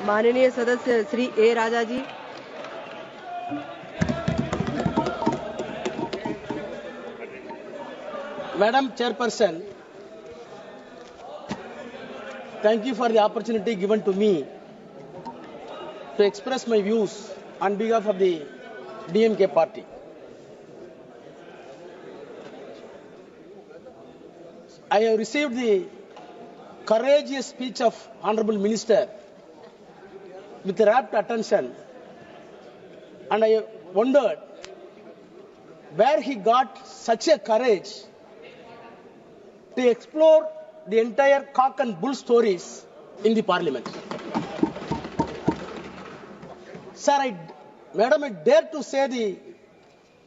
माननीय सदस्य श्री ए राजा जी। Madam Chairperson, thank you for the opportunity given to me to express my views on behalf of the DMK party. I have received the courageous speech of Honorable Minister with rapt attention, and I wondered where he got such a courage to explore the entire cock and bull stories in the parliament. Sir, Madam, I dare to say the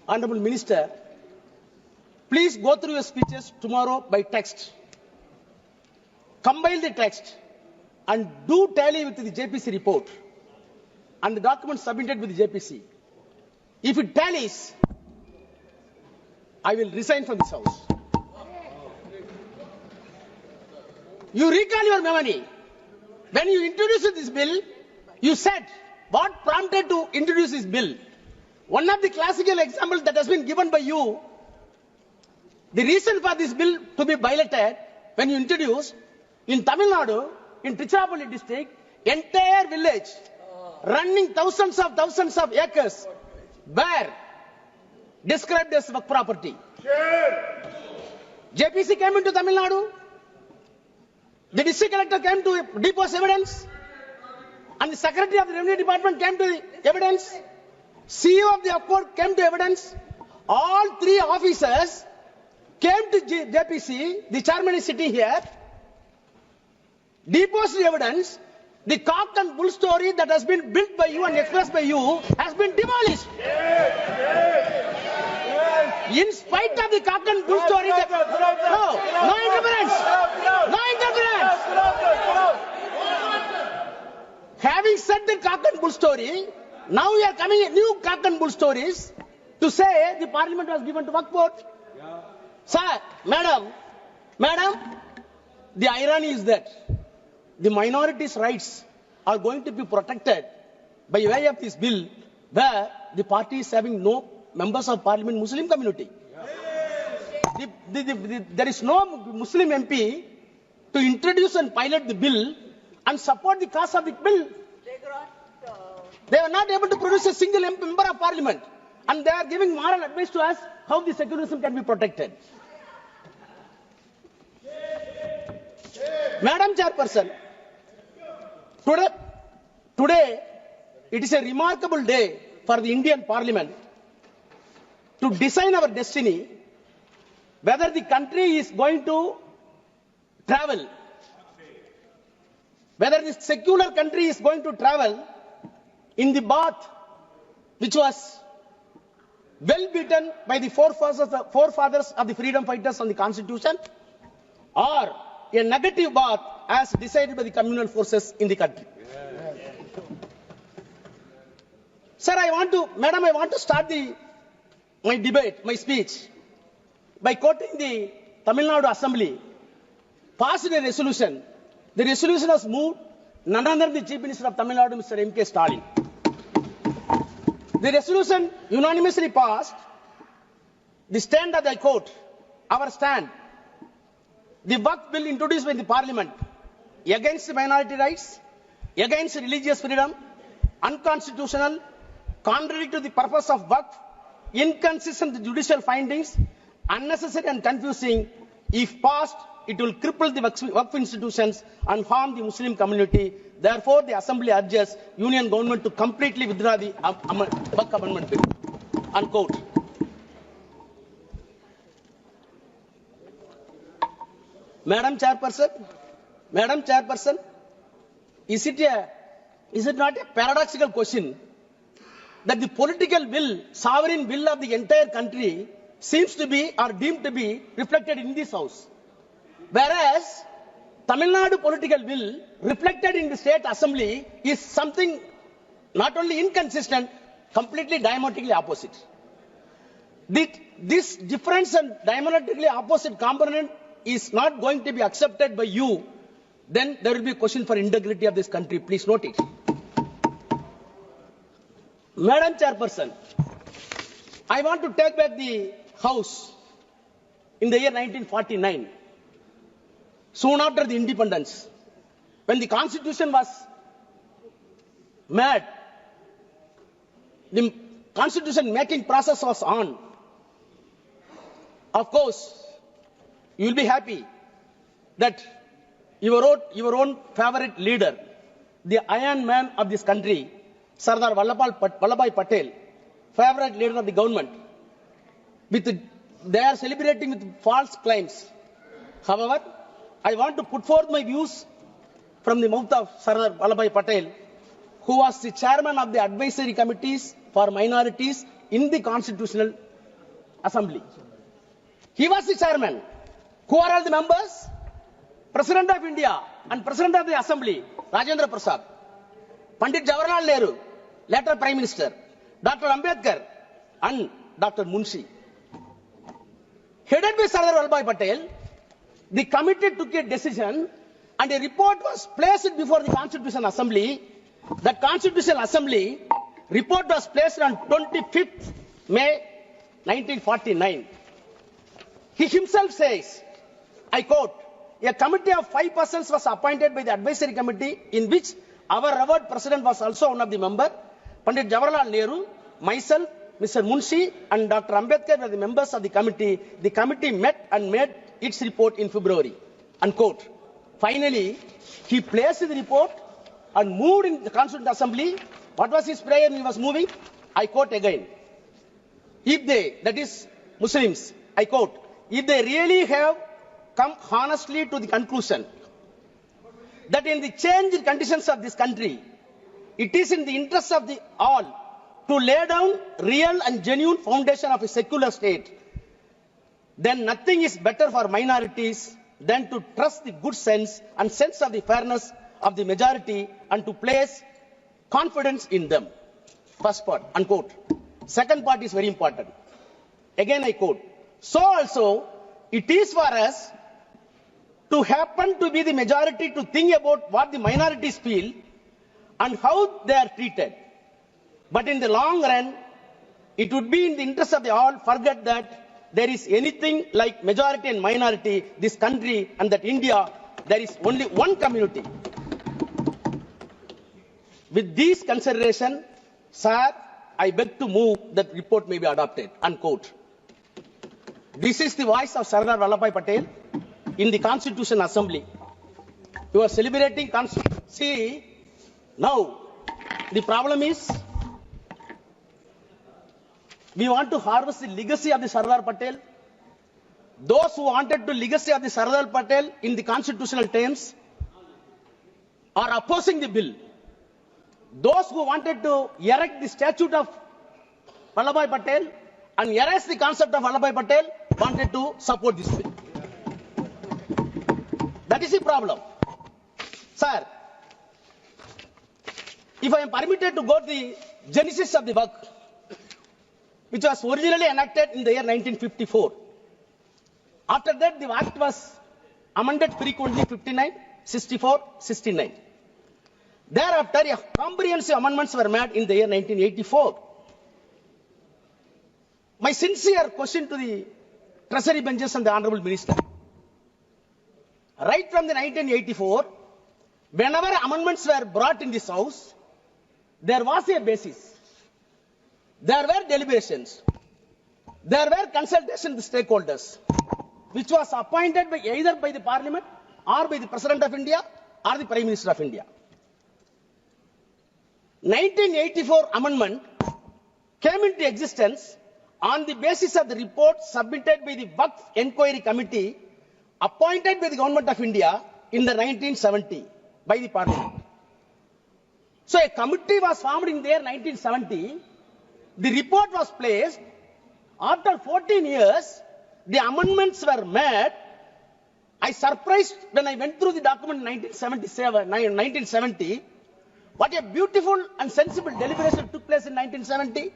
Honorable Minister, please go through your speeches tomorrow by text. Compile the text and do tally with the JPC report and the documents submitted with the JPC. If it tallies, I will resign from this house. You recall your memory. When you introduced this bill, you said what prompted to introduce this bill. One of the classical examples that has been given by you, the reason for this bill to be violated when you introduced in Tamil Nadu, in Tiruchirappalli district, entire village running thousands of acres were described as work property. JPC came into Tamil Nadu. The district collector came to depose evidence, and the secretary of the revenue department came to the evidence. CEO of the court came to evidence. All three officers came to JPC. The chairman is sitting here. Deposed the evidence. The cock and bull story that has been built by you and expressed by you has been demolished. In spite of the cock and bull story, no interference. No interference. Having said the cock and bull story, now we are coming with new cock and bull stories to say the parliament was given to work board. Sir, madam, the irony is that the minorities' rights are going to be protected by way of this bill, where the party is having no members of parliament Muslim community. There is no Muslim MP to introduce and pilot the bill and support the cause of the bill. They are not able to produce a single member of parliament, and they are giving moral advice to us how the secularism can be protected. Madam Chairperson, today it is a remarkable day for the Indian Parliament to design our destiny, whether the country is going to travel, whether the secular country is going to travel in the path which was well beaten by the forefathers of the freedom fighters on the Constitution, or a negative path as decided by the communal forces in the country. Sir, I want to start my debate, my speech, by quoting the Tamil Nadu Assembly passed a resolution. The resolution was moved none other than the Chief Minister of Tamil Nadu, Mr. M.K. Stalin. The resolution unanimously passed. The stand that I quote, our stand, the work bill introduced by the Parliament against minority rights, against religious freedom, unconstitutional, contrary to the purpose of work, inconsistent with judicial findings, unnecessary and confusing. If passed, it will cripple the Waqf institutions and harm the Muslim community. Therefore, the Assembly urges Union Government to completely withdraw the Waqf Amendment Bill. Unquote. Madam Chairperson, is it not a paradoxical question that the political will, sovereign will of the entire country seems to be or deemed to be reflected in this house, whereas Tamil Nadu political will reflected in the state assembly is something not only inconsistent, completely diametrically opposite. This difference and diametrically opposite component is not going to be accepted by you then there will be a question for integrity of this country. Please note it. Madam Chairperson, I want to take back the House in the year 1949, soon after the independence, when the Constitution was made, the Constitution making process was on. Of course, you will be happy that your own favorite leader, the Iron Man of this country, Sardar Vallabhbhai Patel, favorite leader of the government, they are celebrating with false claims. However, I want to put forth my views from the mouth of Sardar Vallabhbhai Patel, who was the chairman of the advisory committees for minorities in the Constitutional Assembly. He was the chairman. Who are all the members? President of India and President of the Assembly, Rajendra Prasad, Pandit Jawaharlal Nehru, later Prime Minister, Dr. Ambedkar, and Dr. Munshi. Headed by Sardar Vallabhbhai Patel, the committee took a decision and a report was placed before the Constitutional Assembly. That Constitutional Assembly report was placed on 25th May 1949. He himself says, I quote, a committee of 5 persons was appointed by the advisory committee in which our revered president was also one of the members. Pandit Jawaharlal Nehru, myself, Mr. Munshi and Dr. Ambedkar were the members of the committee. The committee met and made its report in February. Unquote. Finally, he placed the report and moved in the Constituent Assembly. What was his prayer when he was moving? I quote again. If they, that is Muslims, I quote, if they really have come honestly to the conclusion that in the changed conditions of this country, it is in the interest of the all to lay down real and genuine foundation of a secular state, then nothing is better for minorities than to trust the good sense and sense of the fairness of the majority and to place confidence in them. First part, unquote. Second part is very important. Again I quote. So also, it is for us to happen to be the majority to think about what the minorities feel and how they are treated. But in the long run, it would be in the interest of the all forget that there is anything like majority and minority, this country and that India, there is only one community. With these considerations, sir, I beg to move that report may be adopted, unquote. This is the voice of Sardar Vallabhbhai Patel in the Constitution Assembly. You are celebrating Constitution. See, now the problem is we want to harvest the legacy of the Sardar Patel. Those who wanted the legacy of the Sardar Patel in the constitutional terms are opposing the bill. Those who wanted to erect the statue of Vallabhbhai Patel and erase the concept of Vallabhbhai Patel wanted to support this bill. That is the problem. Sir, if I am permitted to go to the genesis of the work, which was originally enacted in the year 1954. After that, the act was amended frequently 59, 64, 69. Thereafter, comprehensive amendments were made in the year 1984. My sincere question to the Treasury benches and the Honorable Minister. Right from the 1984, whenever amendments were brought in this House, there was a basis. There were deliberations. There were consultations with stakeholders, which was appointed by either by the Parliament or by the President of India or the Prime Minister of India. 1984 amendment came into existence on the basis of the report submitted by the Waqf Enquiry Committee appointed by the Government of India in the 1970 by the Parliament. So a committee was formed in the year 1970. The report was placed. After 14 years, the amendments were made. I surprised when I went through the document in 1970. What a beautiful and sensible deliberation took place in 1970.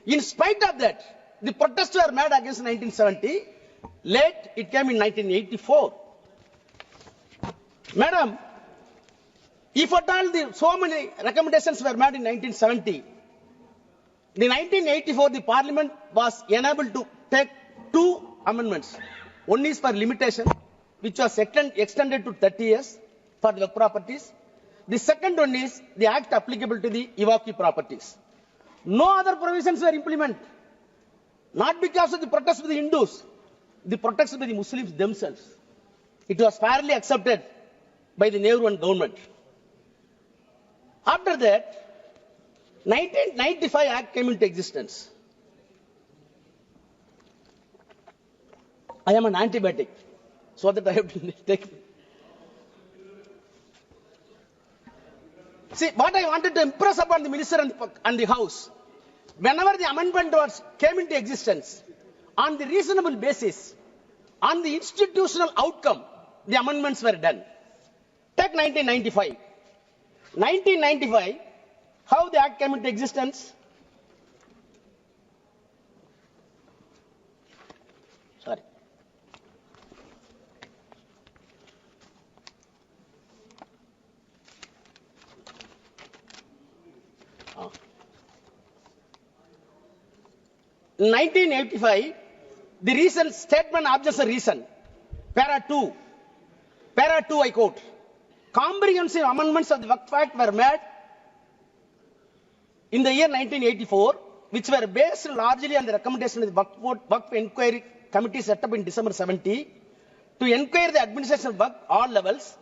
In spite of that, the protests were made against 1970. Late, it came in 1984. Madam, if at all so many recommendations were made in 1970, in 1984 the Parliament was enabled to take two amendments. One is for limitation, which was extended to 30 years for the properties. The second one is the act applicable to the evocative properties. No other provisions were implemented. Not because of the protest of the Hindus, the protest by the Muslims themselves. It was fairly accepted by the Nehru and government. After that, 1995 Act came into existence. I am an antibiotic, so that I have to take. See, what I wanted to impress upon the minister and the House, whenever the amendment came into existence, on the reasonable basis, on the institutional outcome, the amendments were done. Take 1995. 1995, how the Act came into existence? Sorry. In 1985, the reason, statement objection reason, para 2, I quote, comprehensive amendments of the Waqf Act were made in the year 1984, which were based largely on the recommendation of the Waqf Inquiry Committee set up in December 70 to inquire the administration of Waqf all levels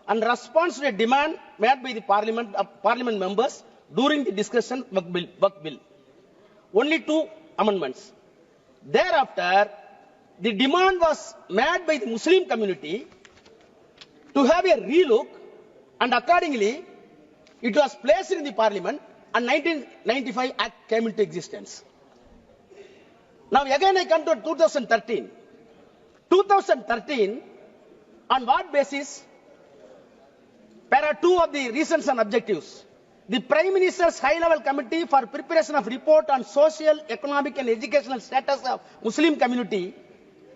and response to a demand made by the Parliament members during the discussion of Waqf bill. Only two amendments. Thereafter, the demand was made by the Muslim community to have a relook, and accordingly, it was placed in the Parliament, and 1995 Act came into existence. Now again I come to 2013. 2013, on what basis? Para 2 of the reasons and objectives. The Prime Minister's High-Level Committee for Preparation of Report on Social, Economic and Educational Status of Muslim Community,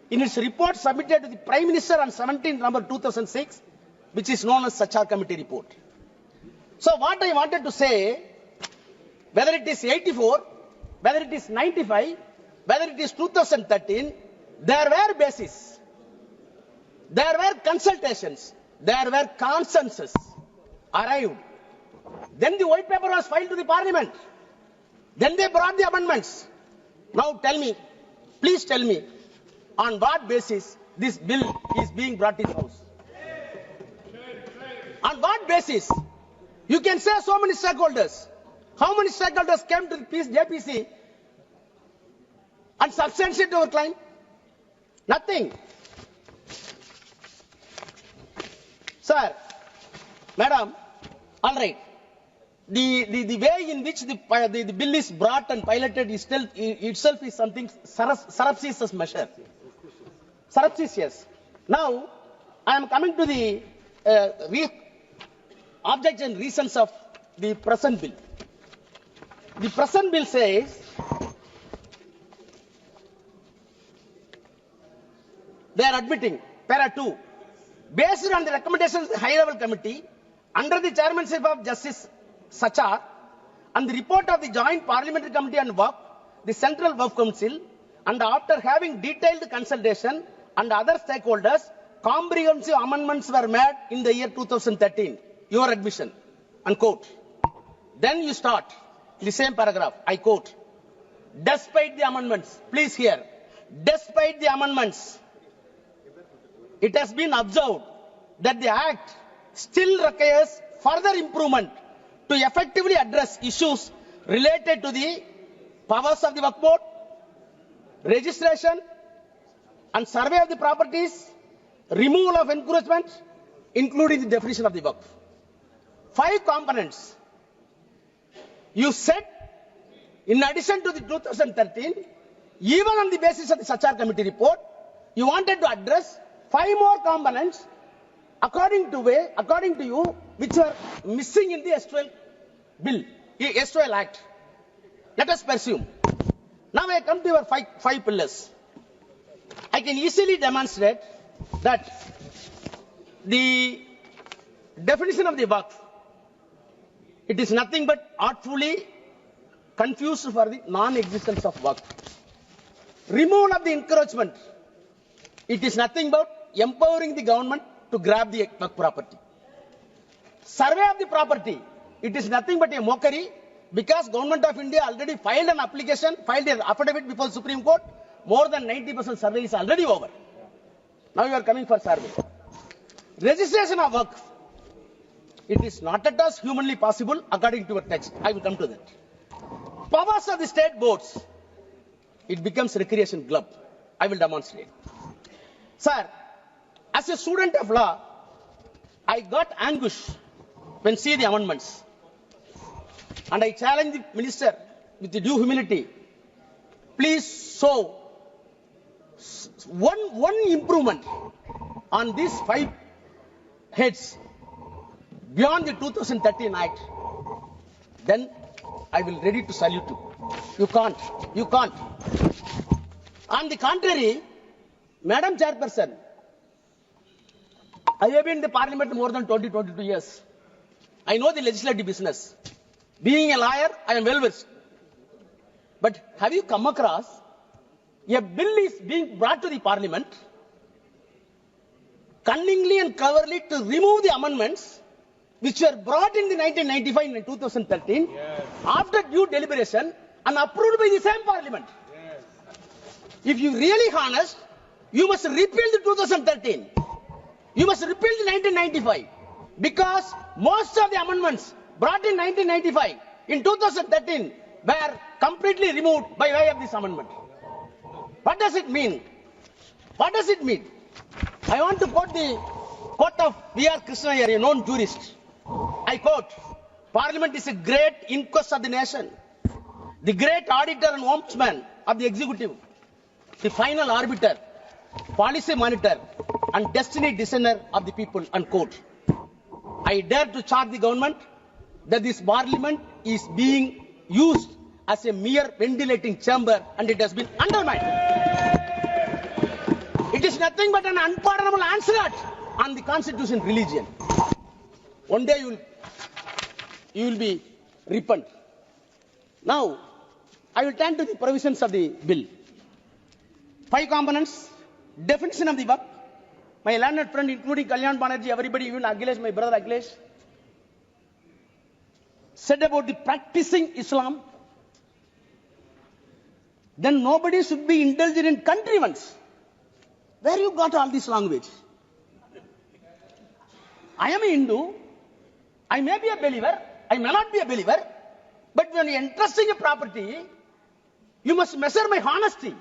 in its report submitted to the Prime Minister on 17 November 2006, which is known as Sachar Committee report. So what I wanted to say, whether it is 84, whether it is 95, whether it is 2013, there were bases, there were consultations, there were consensus arrived. Then the white paper was filed to the Parliament. Then they brought the amendments. Now tell me, please tell me, on what basis this bill is being brought in house? On what basis? You can say so many stakeholders. How many stakeholders came to the JPC and substantiated our claim? Nothing. Sir, madam, all right. The way in which the bill is brought and piloted is itself is something surreptitious measure. Surreptitious. Now, I am coming to the objects and reasons of the present bill. The present bill says they are admitting, para 2, based on the recommendations of the High-Level Committee, under the chairmanship of Justice Sachar, and the report of the Joint Parliamentary Committee on Waqf, the Central Waqf Council, and after having detailed consultation and other stakeholders, comprehensive amendments were made in the year 2013. Your admission, unquote. Then you start the same paragraph, I quote, despite the amendments, please hear, despite the amendments, it has been observed that the Act still requires further improvement to effectively address issues related to the powers of the Waqf Board, registration and survey of the properties, removal of encroachment, including the definition of the Waqf. 5 components. You said, in addition to the 2013, even on the basis of the Sachar Committee report, you wanted to address 5 more components according to you, which are missing in the S12 bill, S12 Act. Let us pursue. Now I come to your 5 pillars. I can easily demonstrate that the definition of the waqf. It is nothing but artfully confused for the non-existence of waqf. Removal of the encroachment. It is nothing but empowering the government to grab the waqf property. Survey of the property. It is nothing but a mockery because Government of India already filed an application, filed an affidavit before Supreme Court. More than 90% survey is already over. Now you are coming for survey. Registration of waqf. It is not at all humanly possible according to your text. I will come to that. Powers of the state boards. It becomes recreation club. I will demonstrate. Sir, as a student of law, I got anguish when see the amendments. And I challenge the minister with the due humility. Please show one improvement on these 5 heads beyond the 2013 Act. Then I will ready to salute you. You can't. You can't. On the contrary, Madam Chairperson, I have been in the Parliament more than 22 years. I know the legislative business. Being a lawyer, I am well versed. But have you come across a bill is being brought to the Parliament cunningly and cleverly to remove the amendments which were brought in the 1995 and 2013 after due deliberation and approved by the same Parliament? Yes. If you really honest, you must repeal the 2013. You must repeal the 1995 because most of the amendments brought in 1995 in 2013 were completely removed by way of this amendment. What does it mean? What does it mean? I want to quote the quote of V.R. Krishna, a known jurist. I quote, Parliament is a great inquest of the nation, the great auditor and ombudsman of the executive, the final arbiter, policy monitor, and destiny discerner of the people, unquote. I dare to charge the government that this Parliament is being used as a mere ventilating chamber and it has been undermined. It is nothing but an unpardonable onslaught on the constitution religion. One day you will be repent. Now, I will turn to the provisions of the bill. 5 components, definition of the waqf. My learned friend, including Kalyan Banerjee, everybody, even Akhilesh, my brother Akhilesh, said about the practicing Islam. Then nobody should be indulgent in contrivance. Where you got all this language? I am a Hindu. I may be a believer. I may not be a believer. But when you are entrusting a property, you must measure my honesty.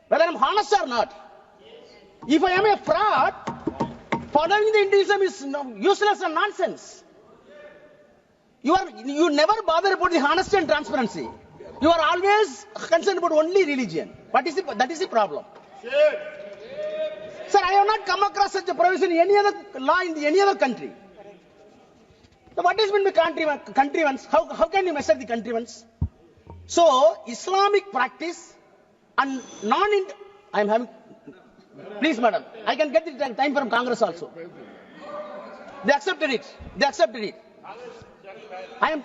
Whether I am honest or not. If I am a fraud, following the Hinduism is useless and nonsense. You never bother about the honesty and transparency. You are always concerned about only religion. That is the problem. Sir, I have not come across such a provision in any other law in any other country. So what is meant by contrivance? How can you measure the contrivance? So, Islamic practice and I am having... Please, madam, I can get the time from Congress also. They accepted it. They accepted it. I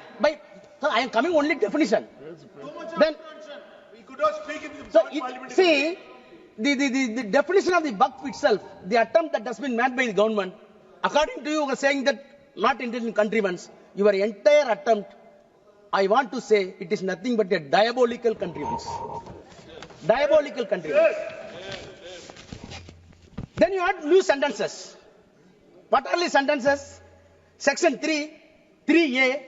am coming only definition. Then, we could not speak in the so Parliament. see, the definition of the waqf itself, the attempt that has been made by the government, according to you were saying that not intelligent contrivance, your entire attempt, I want to say, it is nothing but a diabolical contrivance. Diabolical contrivance. Then you have new sentences. What are the sentences? Section 3, 3A.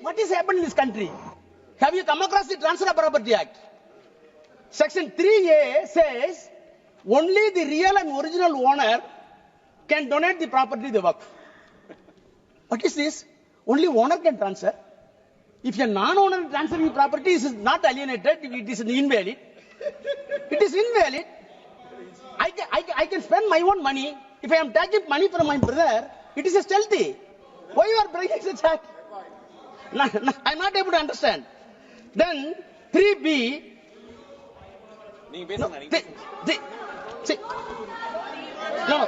What is happened in this country? Have you come across the Transfer of Property Act? Section 3A says only the real and original owner can donate the property to the waqf. What is this? Only owner can transfer. If a non-owner transferring property is not alienated, it is invalid. It is invalid. I can spend my own money. If I am taking money from my brother, it is a stealthy. Why you are breaking the check? I am not able to understand. Then 3B. No.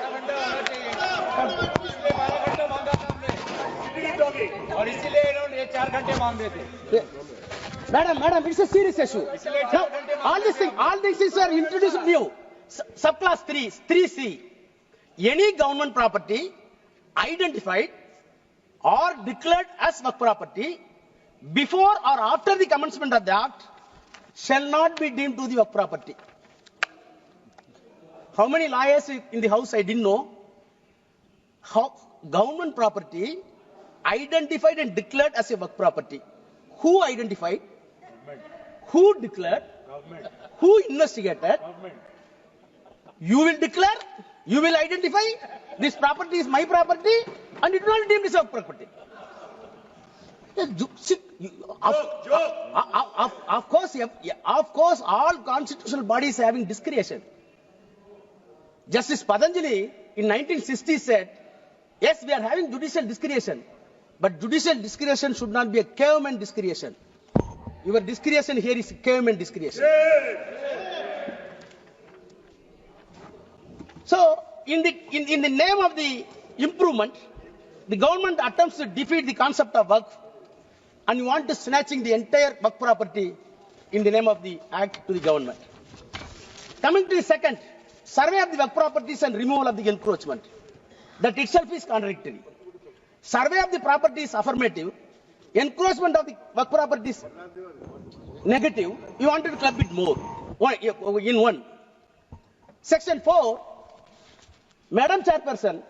और इसीलिए इन्होंने 4 घंटे मांग रहे थे. Madam, it's a serious issue. Now, all these things are introduced new. Subclass 3C. Any government property identified or declared as work property before or after the commencement of the act shall not be deemed to the work property. How many lawyers in the house I didn't know? How government property identified and declared as a work property. Who identified? Government. Who declared? Government. Who investigated? Government. You will declare, you will identify, this property is my property and it will not be deemed as work property. Of course, all constitutional bodies having discretion. Justice Patanjali in 1960 said, yes, we are having judicial discretion, but judicial discretion should not be a caveman discretion. Your discretion here is caveman discretion. So, in the name of the improvement, the government attempts to defeat the concept of work and you want to snatching the entire work property in the name of the act to the government. Coming to the second, survey of the work properties and removal of the encroachment. That itself is contradictory. Survey of the property is affirmative. Encroachment of the work property is negative. You wanted to club it more in one. Section 4, Madam Chairperson,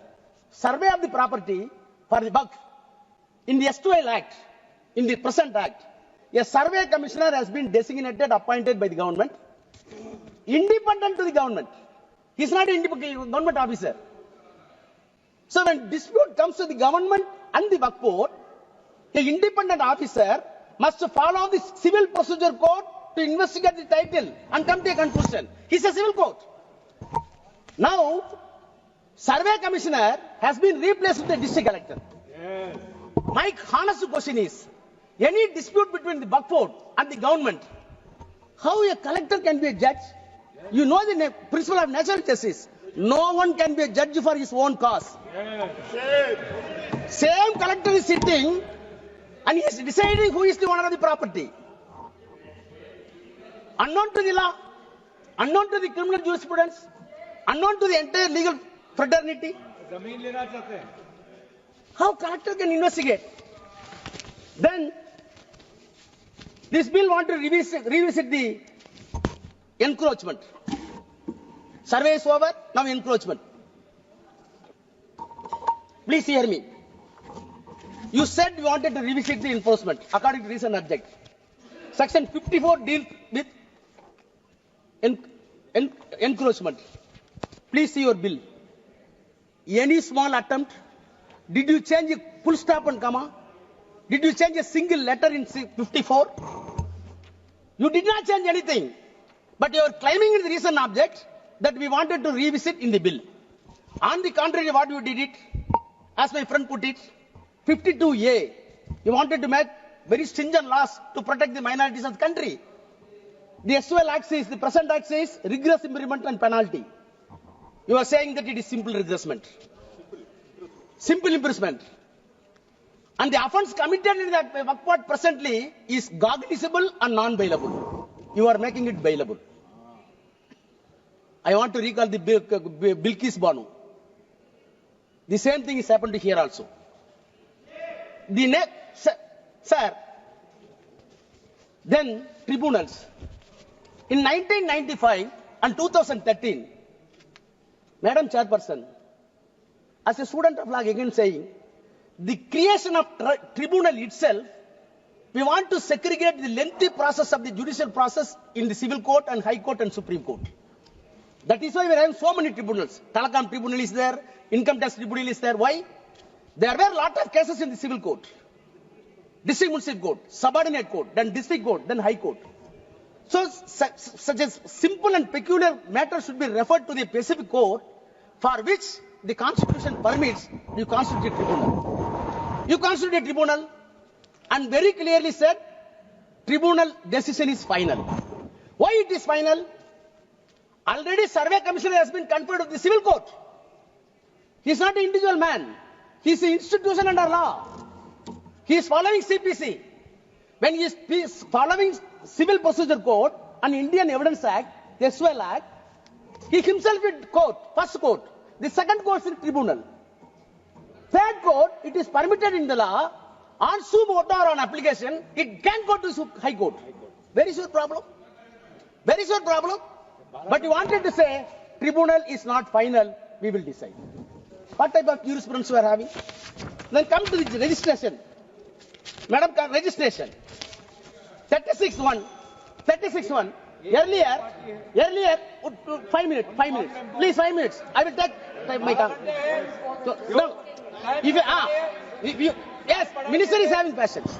survey of the property for the work in the S2L Act, in the present Act, a survey commissioner has been designated, appointed by the government, independent to the government. He is not an independent government officer. So when dispute comes to the government and the work board, the independent officer must follow the civil procedure code to investigate the title and come to a conclusion. He is a civil court. Now, survey commissioner has been replaced with the district collector. Yes. My honest question is, any dispute between the work board and the government, how a collector can be a judge? You know the principle of natural justice. No one can be a judge for his own cause. Yes. Same collector is sitting and he is deciding who is the owner of the property. Unknown to the law, unknown to the criminal jurisprudence, unknown to the entire legal fraternity. जमीन लेना चाहते हैं. How collector can investigate? Then this bill want to revisit the encroachment. Survey is over, now encroachment. Please hear me. You said you wanted to revisit the enforcement according to recent object. Section 54 deals with encroachment. Please see your bill. Any small attempt? Did you change a full stop and comma? Did you change a single letter in 54? You did not change anything. But you are claiming in the recent object that we wanted to revisit in the bill. On the contrary, what you did it, as my friend put it, 52A, you wanted to make very stringent laws to protect the minorities of the country. The S2L Act says, the present Act says, rigorous imprisonment and penalty. You are saying that it is simple regressment. Simple imprisonment. And the offence committed in that work part presently is cognizable and non-bailable. You are making it bailable. I want to recall the Bilkis Banu. The same thing is happened here also. The next, sir, then tribunals. In 1995 and 2013, Madam Chairperson, as a student of law again saying, the creation of tribunal itself, we want to segregate the lengthy process of the judicial process in the civil court and high court and supreme court. That is why we are having so many tribunals. Telecom tribunal is there, income tax tribunal is there. Why? There were a lot of cases in the civil court, district municipal court, subordinate court, then district court, then high court. So such a simple and peculiar matter should be referred to the specific court for which the constitution permits you constitute a tribunal. You constitute a tribunal and very clearly said tribunal decision is final. Why it is final? Already survey commissioner has been conferred with the civil court. He is not an individual man. He is an institution under law. He is following CPC. When he is following Civil Procedure Code and Indian Evidence Act, the SWL Act, he himself is court, first court. The second court is tribunal. Third court, it is permitted in the law, on sub motu or on application, it can go to High Court. Where is your problem? Where is your problem? But you wanted to say, tribunal is not final, we will decide. What type of jurisprudence you are having? Then come to the registration. Madam, registration. 36-1. Earlier, 5 minutes. Please, 5 minutes. I will take my time. So, no. Yes, minister is having questions.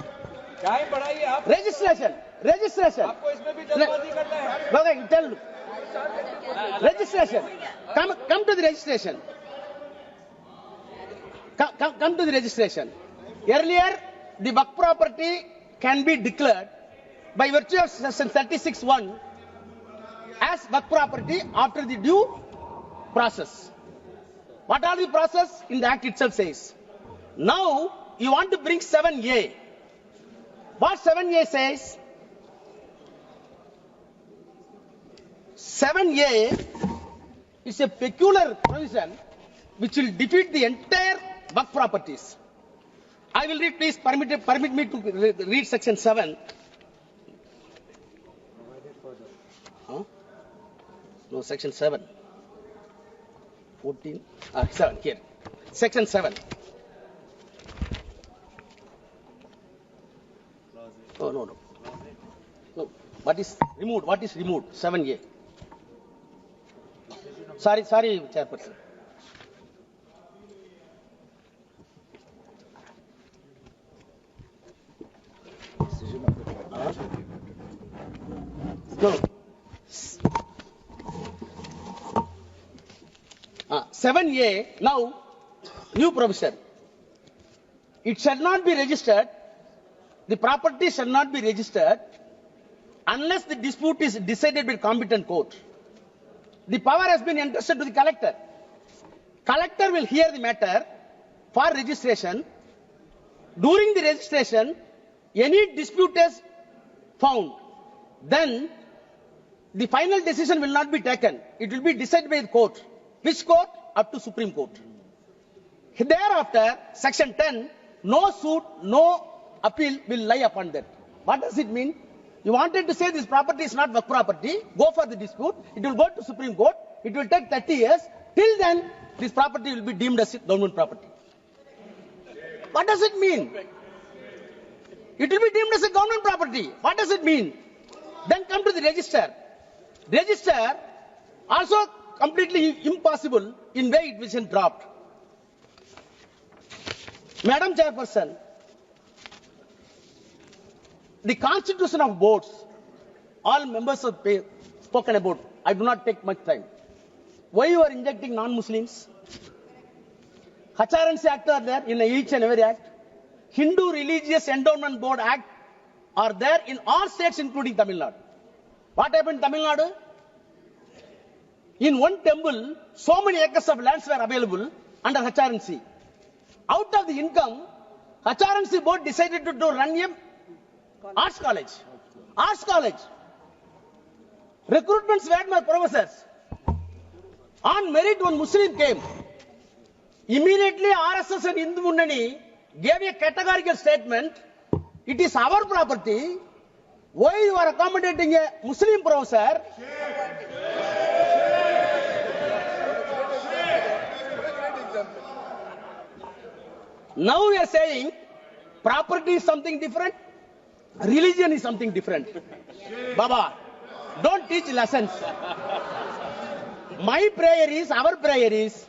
Registration. आपको इसमें भी जल्दबाजी करना है। Okay, tell me. Registration. Come to the registration. Come to the registration. Earlier, the work property can be declared by virtue of section 36(1) as work property after the due process. What are the process? In the act itself says. Now, you want to bring 7A. What 7A says? 7A is a peculiar provision which will defeat the entire work properties. I will read, please permit me to read section 7. Huh? No, section 7. 14. 7 here. Section 7. Oh, no. No. What is removed? 7A. Sorry, Chairperson. No. 7A, now, new provision. It shall not be registered, the property shall not be registered unless the dispute is decided by competent court. The power has been entrusted to the collector. Collector will hear the matter for registration. During the registration, any dispute is found, then the final decision will not be taken. It will be decided by the court. Which court? Up to Supreme Court. Thereafter, section 10, no suit, no appeal will lie upon that. What does it mean? You wanted to say this property is not work property, go for the dispute, it will go to Supreme Court, it will take 30 years, till then this property will be deemed as government property. What does it mean? It will be deemed as a government property. What does it mean? Then come to the register. Register also completely impossible in way it was dropped. Madam Chairperson, the constitution of boards, all members have spoken about. I do not take much time. Why you are injecting non-Muslims? HRNC Act are there in each and every act. Hindu Religious Endowment Board Act are there in all states including Tamil Nadu. What happened in Tamil Nadu? In one temple, so many acres of lands were available under HRNC. Out of the income, HRNC board decided to run a arts college. Arts college. Recruitments were by professors. On merit, one Muslim came. Immediately, RSS and Hindu Munnani gave a categorical statement. It is our property. Why you are accommodating a Muslim professor? Now we are saying property is something different, religion is something different. Baba, don't teach lessons. My prayer is, our prayer is,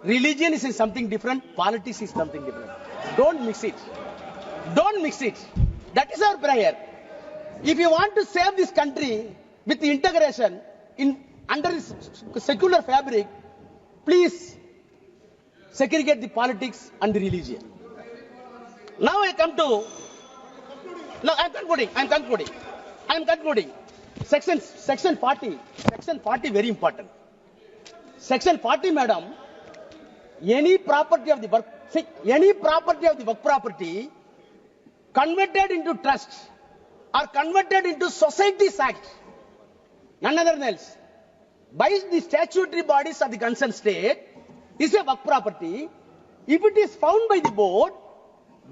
religion is something different, politics is something different. Don't mix it. Don't mix it. That is our prayer. If you want to save this country with the integration under this secular fabric, please segregate the politics and the religion. Now I come to. No, I am concluding. Section 40. Section 40 very important. Section 40, madam. any property of the work, see, any property of the work property converted into trust or converted into society's act, none other than else, by the statutory bodies of the concerned state, is a work property. If it is found by the board,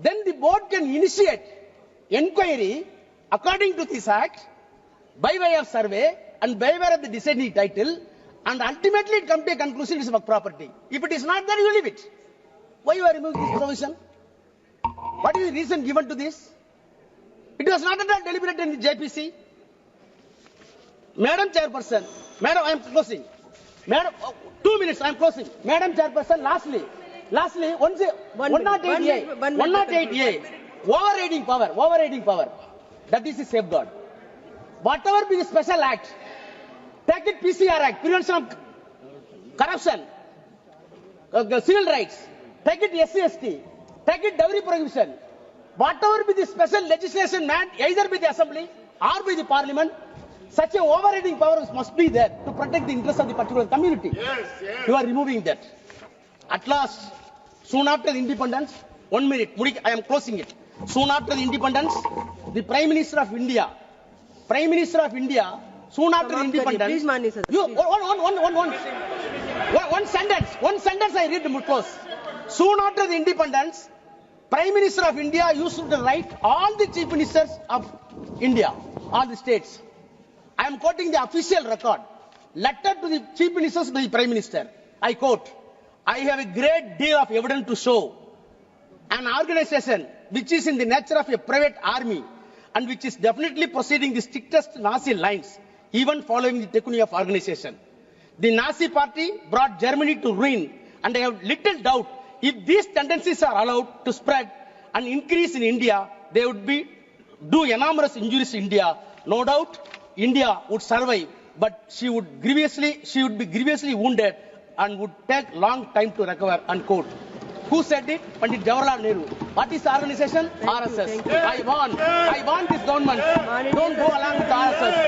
then the board can initiate inquiry according to this act by way of survey and by way of the deciding title, and ultimately it comes to a conclusion it is work property. If it is not there, you leave it. Why you are removing this provision? What is the reason given to this? It was not at all deliberated in the JPC. Madam Chairperson, Madam, I am closing. Madam, 2 minutes, I am closing. Madam Chairperson, lastly, 108A, overriding power, that is a safeguard. Whatever be the special act, take it PCR Act, Prevention of Corruption, Civil Rights, take it SC/ST, take it Dowry Prohibition, whatever be the special legislation meant either by the Assembly or by the Parliament, such a overriding power must be there to protect the interests of the particular community. Yes. You are removing that. At last, soon after the independence, 1 minute, I am closing it. Soon after the independence, the Prime Minister of India, soon after the independence, please, Mani sir. you, one sentence I read to close. Soon after the independence, Prime Minister of India used to write all the Chief Ministers of India, all the states. I am quoting the official record, letter to the Chief Ministers by the Prime Minister. I quote, I have a great deal of evidence to show an organization which is in the nature of a private army and which is definitely proceeding the strictest Nazi lines, even following the technique of organization. The Nazi party brought Germany to ruin, and I have little doubt if these tendencies are allowed to spread and increase in India, they would do enormous injuries to India. No doubt, India would survive, but she would be grievously wounded and would take long time to recover, unquote. Who said it? Pandit Jawaharlal Nehru. What is the organization? RSS. Thank you. I warn this government, don't go along with RSS.